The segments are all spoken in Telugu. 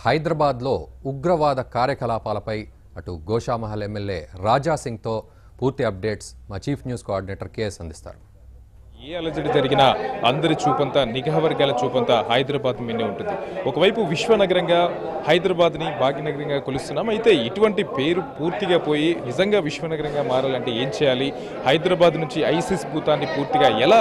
హైదరాబాద్లో ఉగ్రవాద కార్యకలాపాలపై అటు గోషామహల్ ఎమ్మెల్యే రాజా సింగ్తో పూర్తి అప్డేట్స్ మా చీఫ్ న్యూస్ కోఆర్డినేటర్ కేఎస్ అందిస్తారు. ఏ అలజడి జరిగినా అందరి చూపంతా నిఘా వర్గాల చూపంతా హైదరాబాద్ మీదే ఉంటుంది. ఒకవైపు విశ్వనగరంగా హైదరాబాద్ని భాగ్యనగరంగా కొలుస్తున్నాం. అయితే ఇటువంటి పేరు పూర్తిగా పోయి నిజంగా విశ్వనగరంగా మారాలంటే ఏం చేయాలి, హైదరాబాద్ నుంచి ఐసిస్ భూతాన్ని పూర్తిగా ఎలా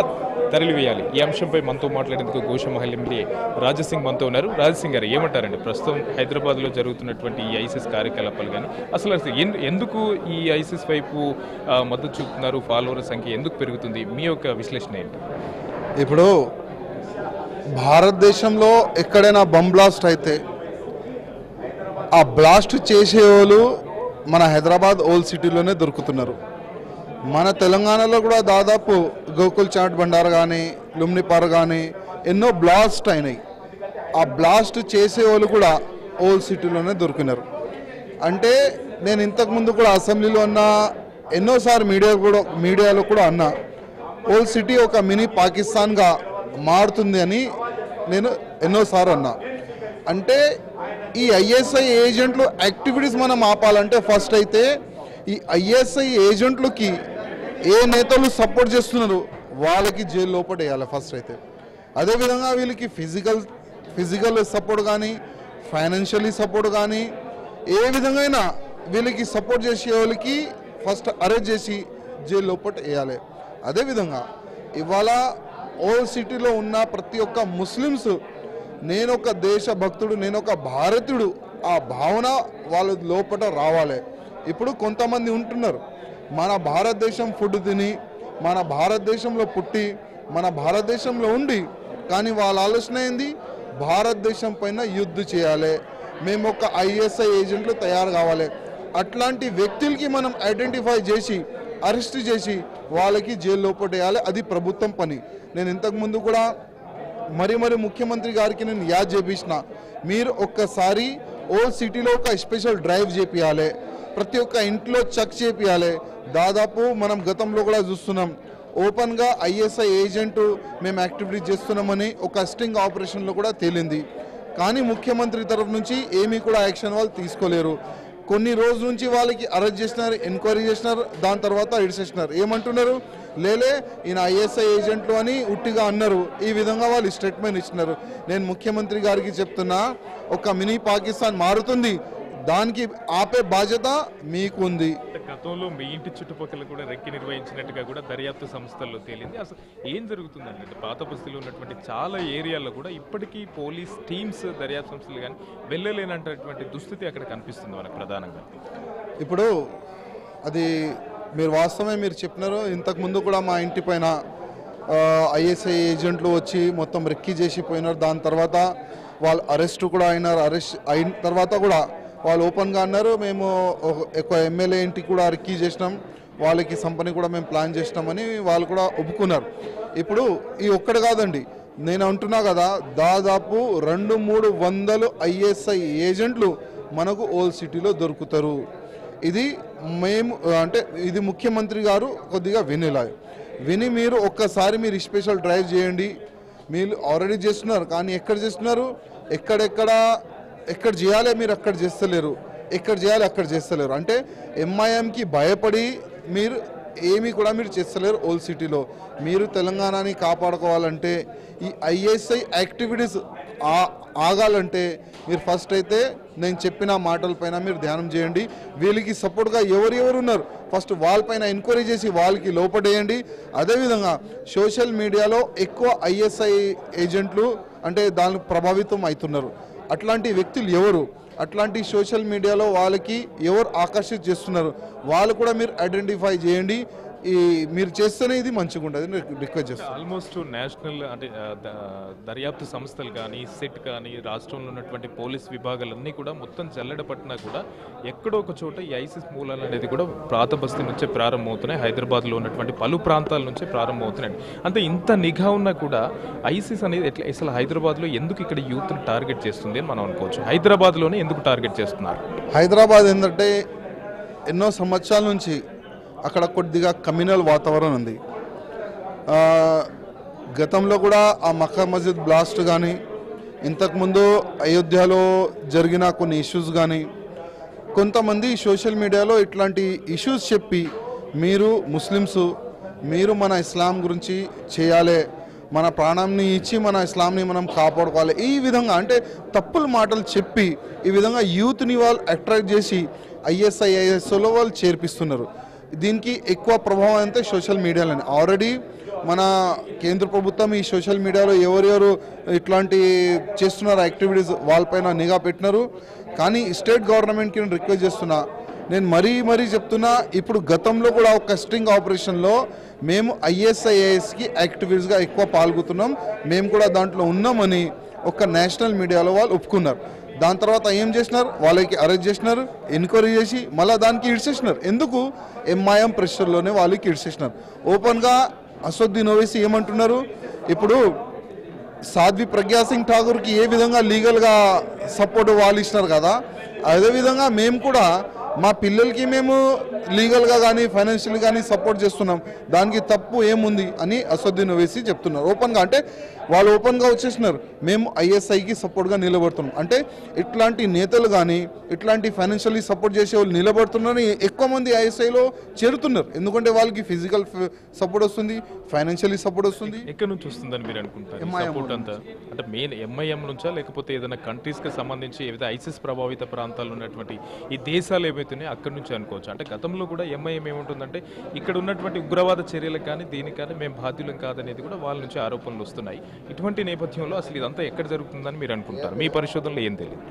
తరలివేయాలి, ఈ అంశంపై మనతో మాట్లాడేందుకు గోషామహల్ ఎమ్మెల్యే రాజాసింగ్ మనతో ఉన్నారు. రాజాసింగ్ గారు ఏమంటారండి, ప్రస్తుతం హైదరాబాద్లో జరుగుతున్నటువంటి ఈ ఐసిస్ కార్యకలాపాలు కానీ అసలు ఎందుకు ఈ ఐసిస్ వైపు మద్దతు చూపుతున్నారు, ఫాలోవర్ సంఖ్య ఎందుకు పెరుగుతుంది, మీ యొక్క విశ్లేషణ ఏంటి? ఇప్పుడు భారతదేశంలో ఎక్కడైనా బంబ్ బ్లాస్ట్ అయితే ఆ బ్లాస్ట్ చేసేవాళ్ళు మన హైదరాబాద్ ఓల్డ్ సిటీలోనే దొరుకుతున్నారు. మన తెలంగాణలో కూడా దాదాపు గోకుల్ చాట్ బండార్ కానీ లుమ్నిపార్ కానీ ఎన్నో బ్లాస్ట్ అయినాయి. ఆ బ్లాస్ట్ చేసేవాళ్ళు కూడా ఓల్డ్ సిటీలోనే దొరికినారు. అంటే నేను ఇంతకుముందు కూడా అసెంబ్లీలో అన్నా, ఎన్నోసార్లు మీడియాలో కూడా అన్నా, ఓల్డ్ సిటీ ఒక మినీ పాకిస్తాన్గా మారుతుంది అని నేను ఎన్నోసార్లు అన్నా. అంటే ఈ ఐఎస్ఐ ఏజెంట్లు యాక్టివిటీస్ మనం ఆపాలంటే ఫస్ట్ అయితే ఈ ఐఎస్ఐ ఏజెంట్లకి ఏ నేతలు సపోర్ట్ చేస్తున్నారు వాళ్ళకి జైలు లోపల వేయాలి ఫస్ట్ అయితే. అదేవిధంగా వీళ్ళకి ఫిజికల్ సపోర్ట్ కానీ ఫైనాన్షియలీ సపోర్ట్ కానీ ఏ విధంగా వీళ్ళకి సపోర్ట్ చేసే వాళ్ళకి ఫస్ట్ అరెస్ట్ చేసి జైలు లోపల వేయాలి. అదేవిధంగా ఇవాళ ఓల్డ్ సిటీలో ఉన్న ప్రతి ఒక్క ముస్లిమ్స్ నేను ఒక దేశభక్తుడు, నేను ఒక భారతీయుడు, ఆ భావన వాళ్ళ లోపల రావాలి. ఇప్పుడు కొంతమంది ఉంటున్నారు మన భారతదేశం ఫుడ్ తిని, మన భారతదేశంలో పుట్టి, మన భారతదేశంలో ఉండి, కానీ వాళ్ళ ఆలోచన ఏంది, భారతదేశం పైన యుద్ధం చేయాలి, మేము ఒక ఐఎస్ఐ ఏజెంట్లు తయారు కావాలి. అట్లాంటి వ్యక్తులకి మనం ఐడెంటిఫై చేసి అరెస్ట్ చేసి వాళ్ళకి జైలు లోపల వేయాలి. అది ప్రభుత్వం పని. నేను ఇంతకుముందు కూడా మరి ముఖ్యమంత్రి గారికి నేను యాద్ చేపించిన, మీరు ఒక్కసారి ఓల్డ్ సిటీలో ఒక స్పెషల్ డ్రైవ్ చేపియాలి, ప్రతి ఒక్క ఇంట్లో చెక్ చేపియాలి. దాదాపు మనం గతంలో కూడా చూస్తున్నాం, ఓపెన్గా ఐఎస్ఐ ఏజెంట్ మేము యాక్టివిటీ చేస్తున్నామని ఒక స్టింగ్ ఆపరేషన్లో కూడా తేలింది. కానీ ముఖ్యమంత్రి తరఫు నుంచి ఏమీ కూడా యాక్షన్ వాళ్ళు తీసుకోలేరు. కొన్ని రోజుల నుంచి వాళ్ళకి అరెస్ట్ చేసినారు, ఎంక్వైరీ చేసినారు, దాని తర్వాత ఇడిసేసినారు. ఏమంటున్నారు, లేలే ఈయన ఐఎస్ఐ ఏజెంట్లు అని ఉట్టిగా అన్నారు. ఈ విధంగా వాళ్ళు స్టేట్మెంట్ ఇచ్చినారు. నేను ముఖ్యమంత్రి గారికి చెప్తున్నా, ఒక మినీ పాకిస్తాన్ మారుతుంది, దానికి ఆపే బాధ్యత మీకు ఉంది. గతంలో మీ ఇంటి చుట్టుపక్కల కూడా రెక్కి నిర్వహించినట్టుగా కూడా దర్యాప్తు సంస్థల్లో తేలింది. అసలు ఏం జరుగుతుందంటే పాత బస్తీలో ఉన్నటువంటి చాలా ఏరియాల్లో కూడా ఇప్పటికీ పోలీస్ టీమ్స్, దర్యాప్తు సంస్థలు కానీ వెళ్ళలేనటువంటి దుస్థితి అక్కడ కనిపిస్తుంది మనకు ప్రధానంగా. ఇప్పుడు అది మీరు వాస్తవమే మీరు చెప్పినారు. ఇంతకుముందు కూడా మా ఇంటి పైన ఐఎస్ఐ ఏజెంట్లు వచ్చి మొత్తం రెక్కి చేసి పోయినారు. దాని తర్వాత వాళ్ళు అరెస్ట్ కూడా అయినారు. అరెస్ట్ అయిన తర్వాత కూడా వాళ్ళు ఓపెన్గా అన్నారు, మేము ఒక ఎమ్మెల్యే ఇంటికి కూడా రెక్కి చేసినాం, వాళ్ళకి సంపని కూడా మేము ప్లాన్ చేసినామని వాళ్ళు కూడా ఒప్పుకున్నారు. ఇప్పుడు ఈ ఒక్కటి కాదండి, నేను అంటున్నా కదా, దాదాపు 200-300 ఐఎస్ఐ ఏజెంట్లు మనకు ఓల్డ్ సిటీలో దొరుకుతారు. ఇది మేము అంటే ఇది ముఖ్యమంత్రి గారు కొద్దిగా విని మీరు ఒక్కసారి మీరు స్పెషల్ డ్రైవ్ చేయండి. మీరు ఆల్రెడీ చేస్తున్నారు, కానీ ఎక్కడ చేస్తున్నారు, ఎక్కడ చేయాలి మీరు అక్కడ చేస్తలేరు, ఎక్కడ చేయాలి అక్కడ చేస్తలేరు. అంటే ఎంఐఎంకి భయపడి మీరు ఏమీ కూడా మీరు చేస్తలేరు. ఓల్డ్ సిటీలో మీరు తెలంగాణని కాపాడుకోవాలంటే, ఈ ఐఎస్ఐ యాక్టివిటీస్ ఆగాలంటే మీరు ఫస్ట్ అయితే నేను చెప్పిన మాటలపైన మీరు ధ్యానం చేయండి. వీళ్ళకి సపోర్ట్గా ఎవరు ఉన్నారు ఫస్ట్ వాళ్ళపైన ఎంక్వైరీ చేసి వాళ్ళకి లోపడేయండి. అదేవిధంగా సోషల్ మీడియాలో ఎక్కువ ఐఎస్ఐ ఏజెంట్లు అంటే దానికి ప్రభావితం అవుతున్నారు. అట్లాంటి వ్యక్తులు ఎవరు, అట్లాంటి సోషల్ మీడియాలో వాళ్ళకి ఎవరు ఆకర్షిత చేస్తున్నారు, వాళ్ళు కూడా మీరు ఐడెంటిఫై చేయండి. మీరు చేస్తేనే ఇది మంచిగా ఉంటుంది రిక్వెస్ట్ చేస్తాను. ఆల్మోస్ట్ నేషనల్ అంటే దర్యాప్తు సంస్థలు కానీ, సెట్ కానీ, రాష్ట్రంలో ఉన్నటువంటి పోలీస్ విభాగాలన్నీ కూడా మొత్తం జల్లెడపట్టినా కూడా ఎక్కడో ఒక చోట ఈ ఐసిస్ మూలాలు అనేది కూడా పాత బస్తీ నుంచే ప్రారంభమవుతున్నాయి, హైదరాబాద్లో ఉన్నటువంటి పలు ప్రాంతాల నుంచే ప్రారంభమవుతున్నాయి. అంటే ఇంత నిఘా ఉన్నా కూడా ఐసిస్ అనేది ఎట్లా అసలు హైదరాబాద్లో ఎందుకు ఇక్కడ యూత్ని టార్గెట్ చేస్తుంది అని మనం అనుకోవచ్చు. హైదరాబాద్లోనే ఎందుకు టార్గెట్ చేస్తున్నారు? హైదరాబాద్ ఏంటంటే ఎన్నో సంవత్సరాల నుంచి అక్కడ కొద్దిగా కమ్యూనల్ వాతావరణం ఉంది. గతంలో కూడా ఆ మక్కా మస్జిద్ బ్లాస్ట్ కానీ ఇంతకుముందు అయోధ్యలో జరిగిన కొన్ని ఇష్యూస్ కానీ కొంతమంది సోషల్ మీడియాలో ఇట్లాంటి ఇష్యూస్ చెప్పి మీరు ముస్లిమ్స్, మీరు మన ఇస్లాం గురించి చేయాలి, మన ప్రాణాన్ని ఇచ్చి మన ఇస్లాంని మనం కాపాడుకోవాలి, ఈ విధంగా అంటే తప్పుల మాటలు చెప్పి ఈ విధంగా యూత్ని వాళ్ళు అట్రాక్ట్ చేసి ISISలో వాళ్ళు చేర్పిస్తున్నారు. దీనికి ఎక్కువ ప్రభావం అంటే సోషల్ మీడియాలోనే. ఆల్రెడీ మన కేంద్ర ప్రభుత్వం ఈ సోషల్ మీడియాలో ఎవరెవరు ఇట్లాంటి చేస్తున్నారు యాక్టివిటీస్ వాళ్ళపైన నిఘా పెట్టినారు. కానీ స్టేట్ గవర్నమెంట్కి నేను రిక్వెస్ట్ చేస్తున్నా, నేను మరీ చెప్తున్నా, ఇప్పుడు గతంలో కూడా ఒక స్ట్రింగ్ ఆపరేషన్లో మేము ISISకి యాక్టివిటీస్గా ఎక్కువ పాల్గొతున్నాం, మేము కూడా దాంట్లో ఉన్నామని ఒక నేషనల్ మీడియాలో వాళ్ళు ఒప్పుకున్నారు. దాని తర్వాత ఏం చేసినారు, వాళ్ళకి అరెస్ట్ చేసినారు, ఎంక్వైరీ చేసి మళ్ళీ దానికి ఇడ్చేసినారు. ఎందుకు? MIM ప్రెషర్లోనే వాళ్ళకి ఇడ్చేసినారు. ఓపెన్గా అసదుద్దీన్ ఓవైసీ ఏమంటున్నారు, ఇప్పుడు సాధ్వి ప్రజ్ఞా సింగ్ ఠాకూర్కి ఏ విధంగా లీగల్గా సపోర్ట్ వాళ్ళు ఇచ్చినారు కదా, అదేవిధంగా మేము కూడా మా పిల్లలకి మేము లీగల్గా కానీ ఫైనాన్షియల్ కానీ సపోర్ట్ చేస్తున్నాం, దానికి తప్పు ఏముంది అని అసదుద్దీన్ ఓవైసీ చెప్తున్నారు ఓపెన్గా. అంటే వాళ్ళు ఓపెన్గా వచ్చేసినారు, మేము ISIకి సపోర్ట్గా నిలబడుతున్నాం. అంటే ఇట్లాంటి నేతలు కానీ ఇట్లాంటి ఫైనాన్షియల్లీ సపోర్ట్ చేసే వాళ్ళు నిలబడుతున్నారని ఎక్కువ మంది ISIలో చేరుతున్నారు. ఎందుకంటే వాళ్ళకి ఫిజికల్ సపోర్ట్ వస్తుంది, ఫైనాన్షియల్లీ సపోర్ట్ వస్తుంది. ఎక్కడి నుంచి వస్తుందని మీరు అనుకుంటారు సపోర్ట్ అంతా? అంటే మెయిన్ MIM నుంచా, లేకపోతే ఏదైనా కంట్రీస్కి సంబంధించి ఏదైతే ISIS ప్రభావిత ప్రాంతాల్లో ఉన్నటువంటి ఈ దేశాలు ఏవైతున్నాయో అక్కడి నుంచి అనుకోవచ్చు? అంటే గతంలో కూడా MIM ఏముంటుందంటే ఇక్కడ ఉన్నటువంటి ఉగ్రవాద చర్యలకు కానీ దీనికి కానీ మేము బాధ్యులం కాదనేది కూడా వాళ్ళ నుంచి ఆరోపణలు వస్తున్నాయి. ఇటువంటి నేపథ్యంలో అసలు ఇదంతా ఎక్కడ జరుగుతుందని మీరు అనుకుంటారు? మీ పరిశోధనలో ఏం తెలియదు.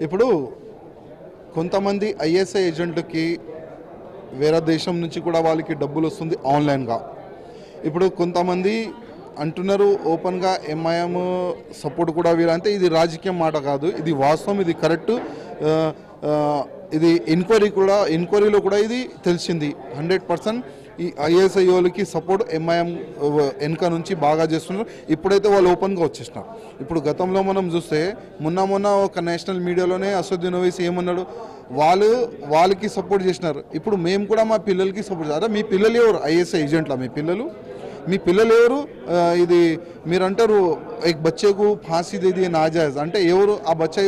ఇప్పుడు కొంతమంది ISI ఏజెంట్కి వేరే దేశం నుంచి కూడా వాళ్ళకి డబ్బులు వస్తుంది ఆన్లైన్గా. ఇప్పుడు కొంతమంది అంటున్నారు ఓపెన్గా MIM సపోర్ట్ కూడా వీరంటే ఇది రాజకీయం మాట కాదు, ఇది వాస్తవం, ఇది కరెక్ట్. ఇది ఎంక్వైరీలో కూడా ఇది తెలిసింది. 100% ఈ ISI వాళ్ళకి సపోర్ట్ MIM వెనుక నుంచి బాగా చేస్తున్నారు. ఇప్పుడైతే వాళ్ళు ఓపెన్గా వచ్చేసినారు. ఇప్పుడు గతంలో మనం చూస్తే మొన్న ఒక నేషనల్ మీడియాలోనే అసదుద్దీన్ ఓవైసీ ఏమన్నాడు, వాళ్ళకి సపోర్ట్ చేసినారు, ఇప్పుడు మేము కూడా మా పిల్లలకి సపోర్ట్ చేయాలి. మీ పిల్లలు ఎవరు? ISI ఏజెంట్లా మీ పిల్లలు ఎవరు? ఇది మీరు అంటారు ఎక్ బచ్చేకు ఫాంసీ దేది నాజాయిజ్ అంటే ఎవరు? ఆ బచ్చా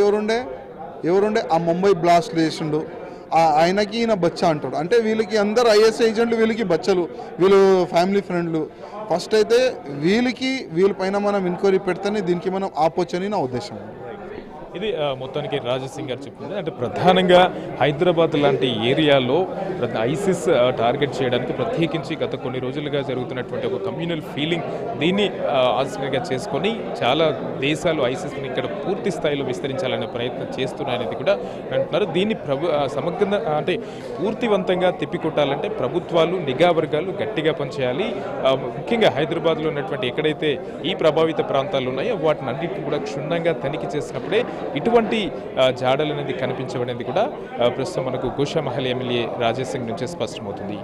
ఎవరుండే ఆ ముంబై బ్లాస్ట్ చేసిండు, ఆయనకి ఈయన బచ్చా అంటాడు. అంటే వీళ్ళకి అందరు ISI ఏజెంట్లు, వీళ్ళకి బచ్చలు, వీళ్ళు ఫ్యామిలీ ఫ్రెండ్లు. ఫస్ట్ అయితే వీళ్ళ పైన మనం ఎంక్వైరీ పెడితేనే దీనికి మనం ఆపొచ్చని నా ఉద్దేశం. ఇది మొత్తానికి రాజసింగ్ గారు చెప్పింది. అంటే ప్రధానంగా హైదరాబాద్ లాంటి ఏరియాలో ISIS టార్గెట్ చేయడానికి ప్రత్యేకించి గత కొన్ని రోజులుగా జరుగుతున్నటువంటి ఒక కమ్యూనల్ ఫీలింగ్, దీన్ని ఆశ్రయంగా చేసుకొని చాలా దేశాలు ISISని ఇక్కడ పూర్తి స్థాయిలో విస్తరించాలనే ప్రయత్నం చేస్తున్నాయనేది కూడా అంటున్నారు. దీన్ని సమగ్రంగా అంటే పూర్తివంతంగా తిప్పికొట్టాలంటే ప్రభుత్వాలు, నిఘా వర్గాలు గట్టిగా పనిచేయాలి. ముఖ్యంగా హైదరాబాద్లో ఉన్నటువంటి ఎక్కడైతే ఈ ప్రభావిత ప్రాంతాలు ఉన్నాయో వాటిని అన్నింటినీ కూడా క్షుణ్ణంగా తనిఖీ చేసినప్పుడే ఇటువంటి జాడలు అనేది కనిపించబడేది కూడా ప్రస్తుతం మనకు గోషామహల్ ఎమ్మెల్యే రాజేష్ సింగ్ నుంచే స్పష్టమవుతుంది.